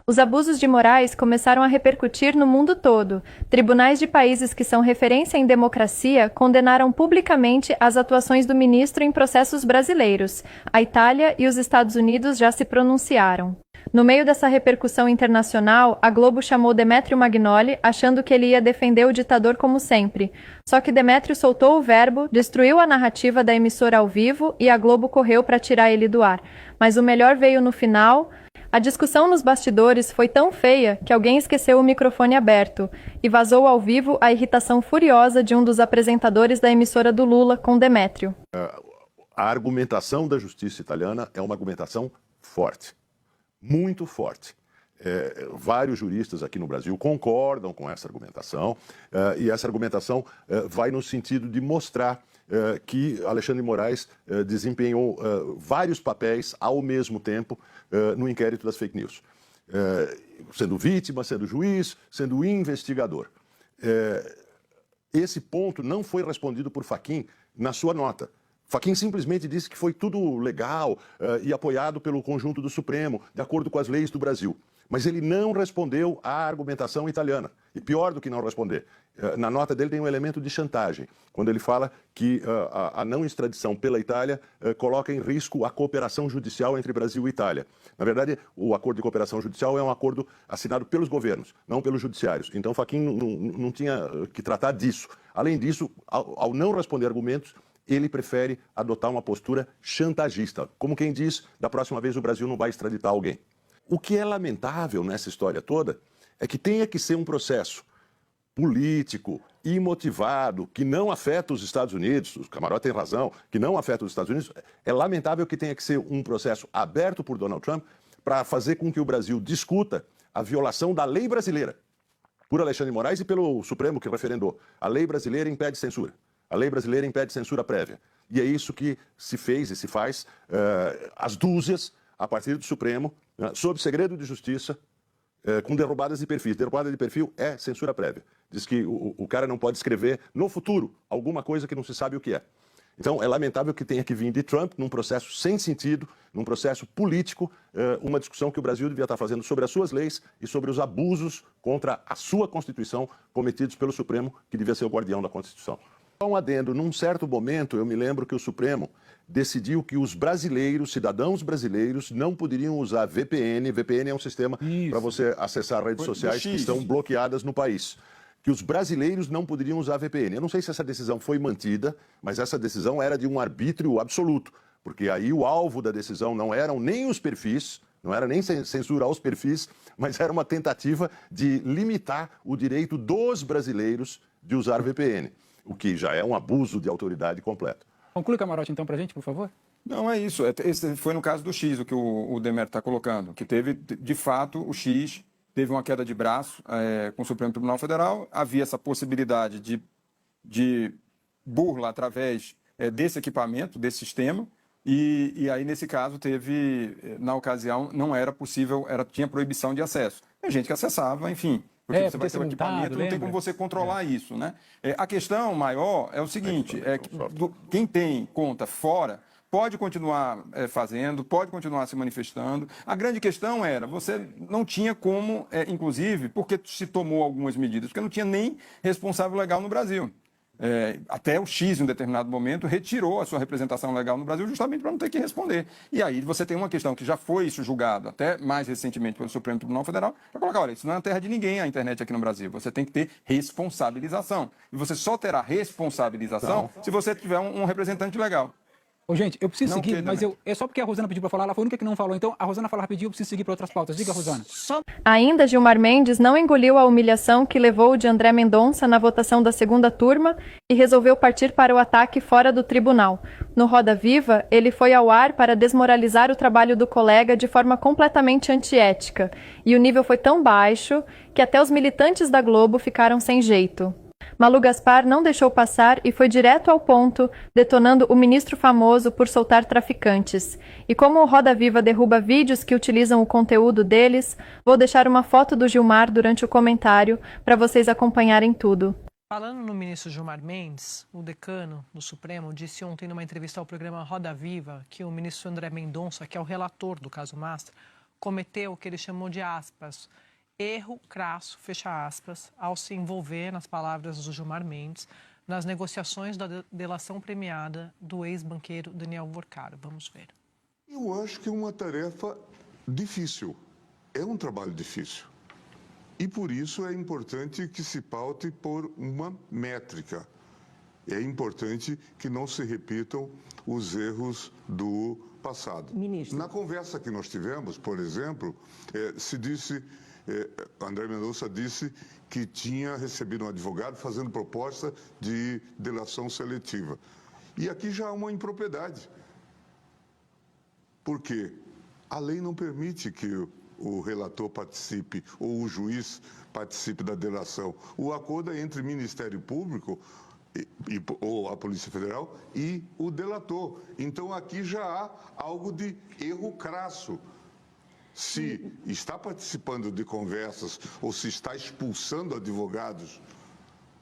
Os abusos de Moraes começaram a repercutir no mundo todo. Tribunais de países que são referência em democracia condenaram publicamente as atuações do ministro em processos brasileiros. A Itália e os Estados Unidos já se pronunciaram. No meio dessa repercussão internacional, a Globo chamou Demetrio Magnoli, achando que ele ia defender o ditador como sempre. Só que Demetrio soltou o verbo, destruiu a narrativa da emissora ao vivo e a Globo correu para tirar ele do ar. Mas o melhor veio no final. A discussão nos bastidores foi tão feia que alguém esqueceu o microfone aberto e vazou ao vivo a irritação furiosa de um dos apresentadores da emissora do Lula com Demetrio. A argumentação da justiça italiana é uma argumentação forte, muito forte. Vários juristas aqui no Brasil concordam com essa argumentação e essa argumentação vai no sentido de mostrar que Alexandre de Moraes desempenhou vários papéis ao mesmo tempo no inquérito das fake news. Sendo vítima, sendo juiz, sendo investigador. Esse ponto não foi respondido por Fachin na sua nota. Fachin simplesmente disse que foi tudo legal e apoiado pelo conjunto do Supremo, de acordo com as leis do Brasil. Mas ele não respondeu à argumentação italiana. E pior do que não responder, na nota dele tem um elemento de chantagem, quando ele fala que a não extradição pela Itália coloca em risco a cooperação judicial entre Brasil e Itália. Na verdade, o acordo de cooperação judicial é um acordo assinado pelos governos, não pelos judiciários. Então, Fachin não tinha que tratar disso. Além disso, ao não responder argumentos, ele prefere adotar uma postura chantagista. Como quem diz, da próxima vez o Brasil não vai extraditar alguém. O que é lamentável nessa história toda é que tenha que ser um processo político, imotivado, que não afeta os Estados Unidos, o Camarote tem razão, que não afeta os Estados Unidos. É lamentável que tenha que ser um processo aberto por Donald Trump para fazer com que o Brasil discuta a violação da lei brasileira por Alexandre de Moraes e pelo Supremo que referendou. A lei brasileira impede censura. A lei brasileira impede censura prévia. E é isso que se fez e se faz às dúzias a partir do Supremo, sob segredo de justiça, com derrubadas de perfis. Derrubada de perfil é censura prévia. Diz que o cara não pode escrever no futuro alguma coisa que não se sabe o que é. Então, é lamentável que tenha que vir de Trump, num processo sem sentido, num processo político, uma discussão que o Brasil devia estar fazendo sobre as suas leis e sobre os abusos contra a sua Constituição cometidos pelo Supremo, que devia ser o guardião da Constituição. Um adendo, num certo momento, eu me lembro que o Supremo decidiu que os brasileiros, cidadãos brasileiros, não poderiam usar VPN. VPN é um sistema para você acessar redes sociais que estão bloqueadas no país. Que os brasileiros não poderiam usar VPN. Eu não sei se essa decisão foi mantida, mas essa decisão era de um arbítrio absoluto, porque aí o alvo da decisão não eram nem os perfis, não era nem censura aos perfis, mas era uma tentativa de limitar o direito dos brasileiros de usar VPN, o que já é um abuso de autoridade completo. Conclui, Camarote, então, para a gente, por favor. Não, é isso. Esse foi no caso do X, o que o Demetrio está colocando, que teve, de fato, o X teve uma queda de braço com o Supremo Tribunal Federal, havia essa possibilidade de burla através desse equipamento, desse sistema, e aí, nesse caso, na ocasião, não era possível, tinha proibição de acesso. Tem gente que acessava, enfim. Porque você vai ter um equipamento, não tem como você controlar isso, né? A questão maior é o seguinte, quem tem conta fora pode continuar fazendo, pode continuar se manifestando. A grande questão era, você não tinha como, inclusive, porque se tomou algumas medidas, porque não tinha nem responsável legal no Brasil. Até o X, em um determinado momento, retirou a sua representação legal no Brasil justamente para não ter que responder. E aí você tem uma questão que já foi isso julgado, até mais recentemente pelo Supremo Tribunal Federal, para colocar, olha, isso não é a terra de ninguém, a internet aqui no Brasil. Você tem que ter responsabilização. E você só terá responsabilização se você tiver um representante legal. Ô, gente, eu preciso seguir, mas é só porque a Rosana pediu para falar, ela foi a única que não falou. Então, a Rosana fala rapidinho, eu preciso seguir para outras pautas. Diga, Rosana. Ainda Gilmar Mendes não engoliu a humilhação que levou de André Mendonça na votação da segunda turma e resolveu partir para o ataque fora do tribunal. No Roda Viva, ele foi ao ar para desmoralizar o trabalho do colega de forma completamente antiética. E o nível foi tão baixo que até os militantes da Globo ficaram sem jeito. Malu Gaspar não deixou passar e foi direto ao ponto, detonando o ministro famoso por soltar traficantes. E como o Roda Viva derruba vídeos que utilizam o conteúdo deles, vou deixar uma foto do Gilmar durante o comentário para vocês acompanharem tudo. Falando no ministro Gilmar Mendes, o decano do Supremo disse ontem numa entrevista ao programa Roda Viva que o ministro André Mendonça, que é o relator do caso Mastro, cometeu o que ele chamou de aspas, erro crasso, fecha aspas, ao se envolver, nas palavras do Gilmar Mendes, nas negociações da delação premiada do ex-banqueiro Daniel Vorcaro. Vamos ver. Eu acho que é uma tarefa difícil, é um trabalho difícil. E por isso é importante que se paute por uma métrica. É importante que não se repitam os erros do passado. Ministro. Na conversa que nós tivemos, por exemplo, se disse, André Mendonça disse que tinha recebido um advogado fazendo proposta de delação seletiva. E aqui já há uma impropriedade. Porque a lei não permite que o relator participe ou o juiz participe da delação. O acordo é entre o Ministério Público ou a Polícia Federal e o delator. Então aqui já há algo de erro crasso. Se está participando de conversas ou se está expulsando advogados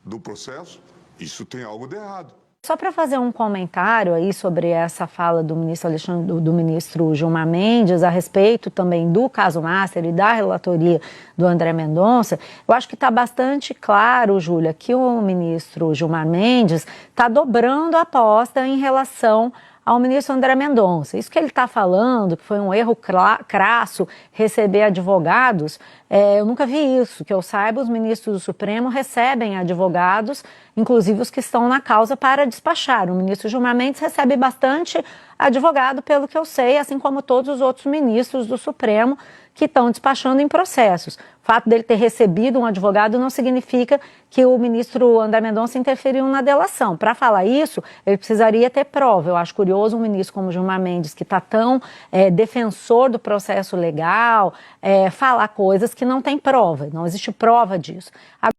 do processo, isso tem algo de errado. Só para fazer um comentário aí sobre essa fala do ministro Gilmar Mendes a respeito também do caso Master e da relatoria do André Mendonça, eu acho que está bastante claro, Júlia, que o ministro Gilmar Mendes está dobrando a aposta em relação ao ministro André Mendonça. Isso que ele está falando, que foi um erro crasso receber advogados, eu nunca vi isso. Que eu saiba, os ministros do Supremo recebem advogados, inclusive os que estão na causa, para despachar. O ministro Gilmar Mendes recebe bastante advogado, pelo que eu sei, assim como todos os outros ministros do Supremo que estão despachando em processos. O fato dele ter recebido um advogado não significa que o ministro André Mendonça interferiu na delação. Para falar isso, ele precisaria ter prova. Eu acho curioso um ministro como Gilmar Mendes, que está tão defensor do processo legal, falar coisas que não tem prova, não existe prova disso.